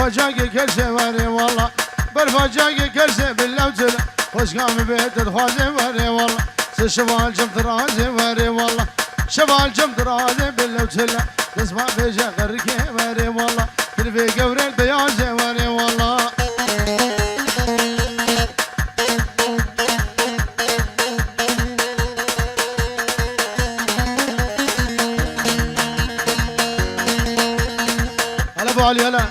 برفاجاك كرسي وري والله برفاجاك كرسي باللوتل خوش قام بيت الخوازي وري والله شبال جم درازي وري والله شبال جم درازي باللوتل تسمع بيجا غركي وري والله تلفي قوري البيازي وري والله هلا ابو علي هلا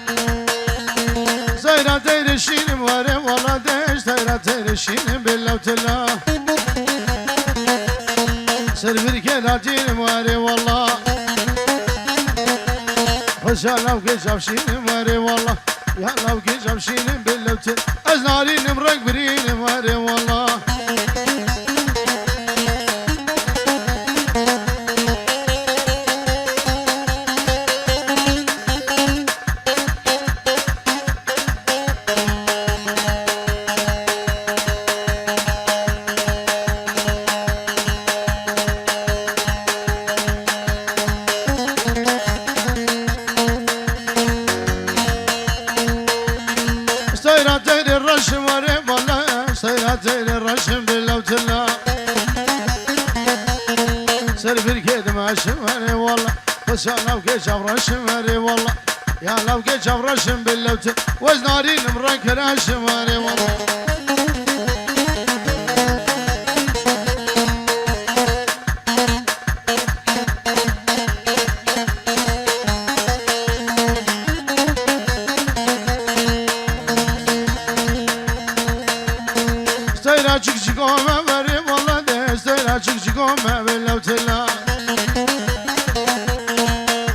زيرة دير الشين وري والله ديش زيرة دير الشين باللوتل سربر كلاتين واري والله خشا لو كشافشين واري والله يا لو كشافشين باللوتل أزنارين مرق برين واري والله سيراتين الرشم باللوتلا سرفر كيد ما شمري والله بس لو كيشاف رشمري والله يا لو كيشاف رشم باللوتل وزنارين مركر شمري والله Çık çık ome veri valla desteyla çık çık ome bellevtilla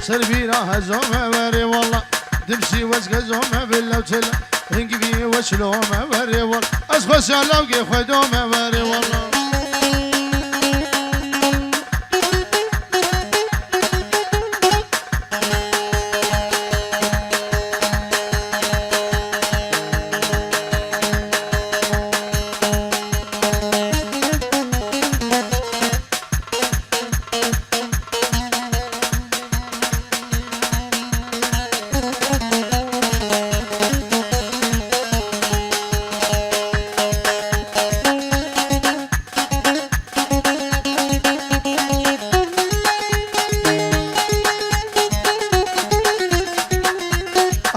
Serbira hazome veri valla Dimsi vazgaz ome bellevtilla Hingibi veçlome veri valla Asfas ya lavge khvedome veri valla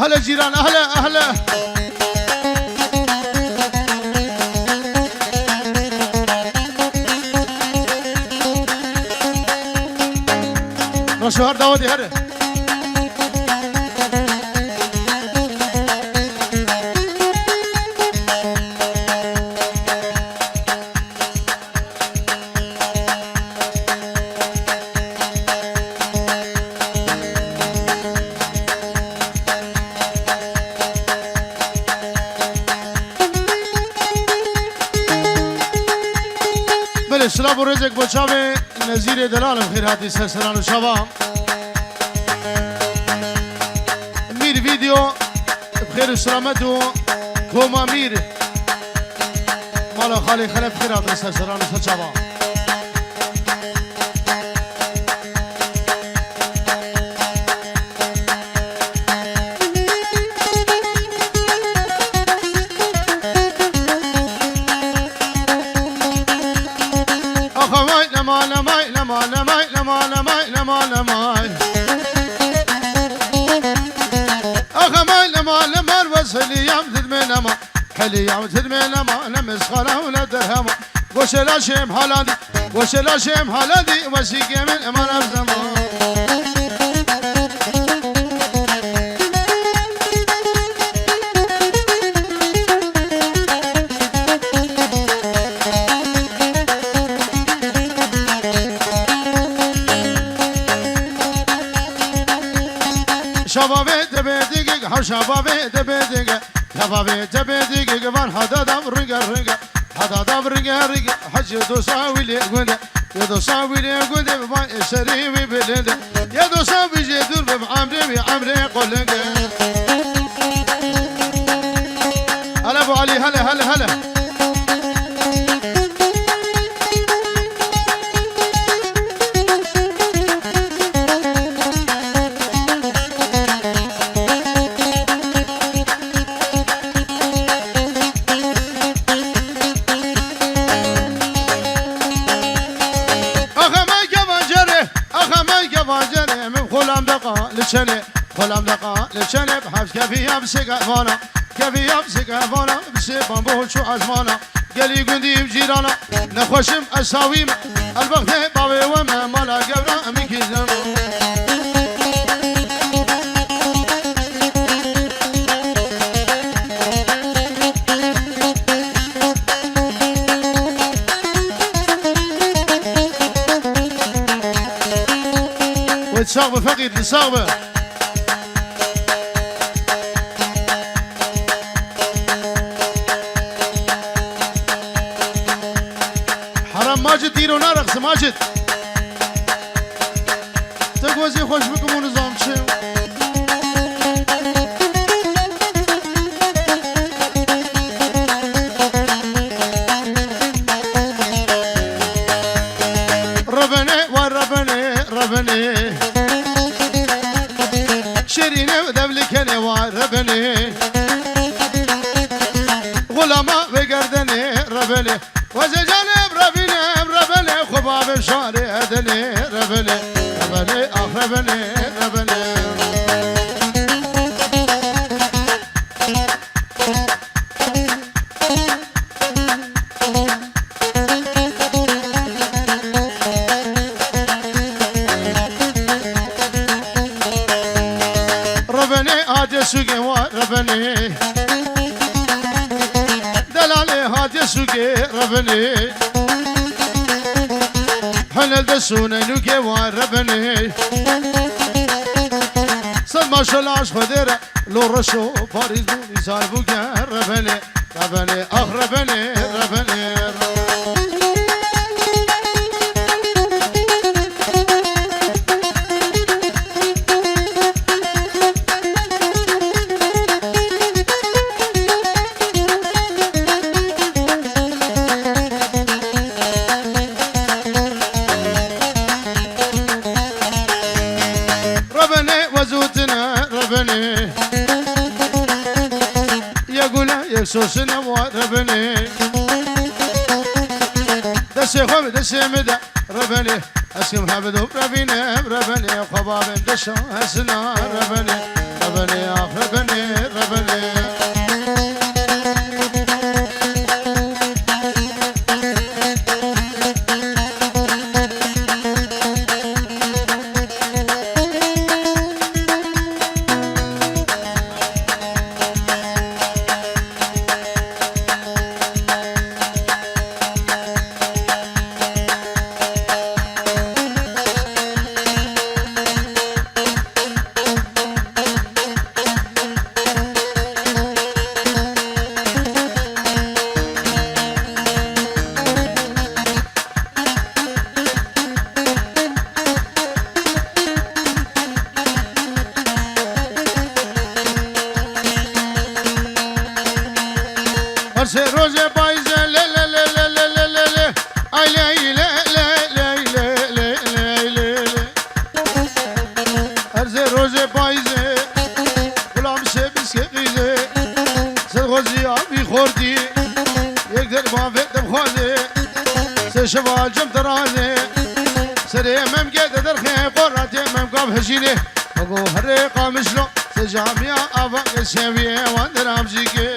أهلا جيران أهلا أهلا رشوار داودي هره السلام ورزق بوشامي نزير دلال خير هاتي سرسران وشباب مير فيديو بخير وسلامته كوما مير مالا خالي خلف خير هاتي سرسران وشباب حلي يوم تدمينا ما نمسخرة ولا درهما وش الاشيم هالادي وش الاشيم هالادي وسيقي من امان الزمان شبابي تبيدك حو شبابي تبيدك شبابي تبيدك من هذا دم رجع رجع هذا دم رجع رجع حج دوساوي لي قند يدوساوي لي قند ما شريمي بلند يدوساوي جدول بعمري بعمري قلنك هلا ابو علي هلا هلا هلا لشنه خلام دقا لشنه بحبس كفي يمسك أفانا كفي يمسك أفانا بسي بامبول شو عزمانا قالي قندي بجيرانا نخوشم أساويم البغث بابي وما مالا قبرا ميكي زمان وتصاغبه فقيد تصاغبه حرام ماجد ديرو نارقص ماجد تقوزي خوش بكم ونظام شو ربني وربني ربني شيريني ودبلكني وربني غلاما بقردني ربني وزجاني بربني بربني خباب بشاري هدني ربني ربني اخ ربني ربني هادي سوقي وربني دلالي هادي سوقي ربني حلل دسوني نوكي وربني صد ما شلاش خديرة لو رشو باريس بوني سالبوك ربني ربني اخ ربني ربني وزوتنا ربني يقول يكسوسنا وربني دسي خوب دسي مدى ربني اسكم حبدو ربني ربني خباب دشو هسنا ربني ربني اخ ربني ربني هرسي روزي بايزة لا لا لا لا لا لا لا لا اي لا لا لا لا لا لا لا هرسي روزي بايزة غلام سبس كقيزة سرغزي عبي خوردي يقدر ما فيت بخوزي سشفال جم ترازي سري ممكن درخي قراتي ممكن هجيني وقو هريقة مشلو سجاميا افاق السيبية واندرام زيكي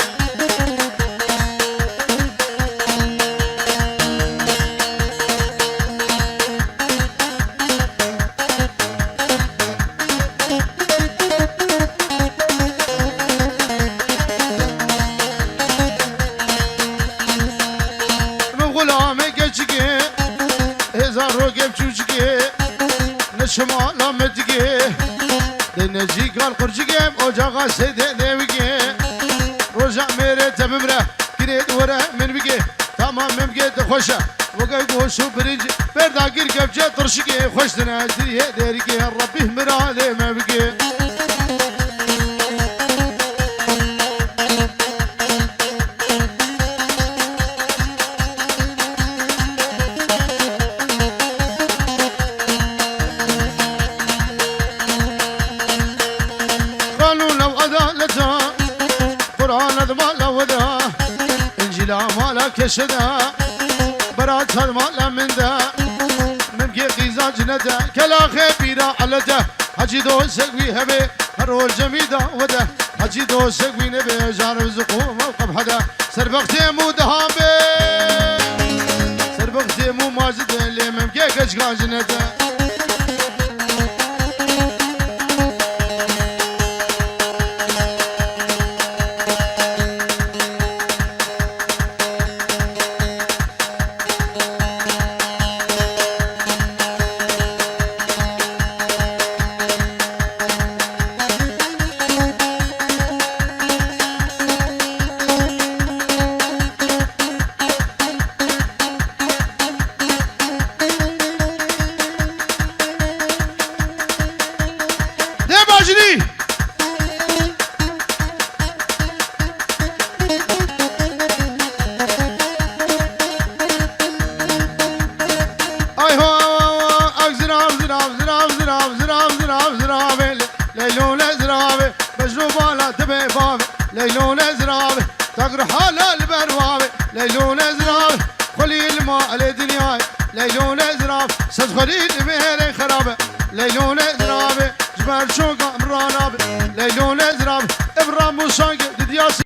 شمال مدقي دنجي قال قرجي اوجاغا سيدي نيوكي رجع ميري تبمره كريد ورا من بقي تمام ممكن تخوشه وقاي قوشو برنجي بردا قير قبجة طرشقي خوشتنا دريه ديركي ربيه مرادي ما بقي كشدا برات هالمال من دا ممكن قيزا جندا كلا خبيرة على دا حج حجي دوسك بيهبي هرول جميدة وده حجي دوسك بينبي جارب زقوم وقب حدا سربختي مو دهابي سربختي مو ماجد اللي ممكيك اشقا جنته ليلون ازرابي تقر حال البروابي ليلون ازرابي خلي الماء لدنياي ليلون ازراب صد خليل مهري خرابي ليلون ازرابي جبر شوقا مرانابي ليلون ازرابي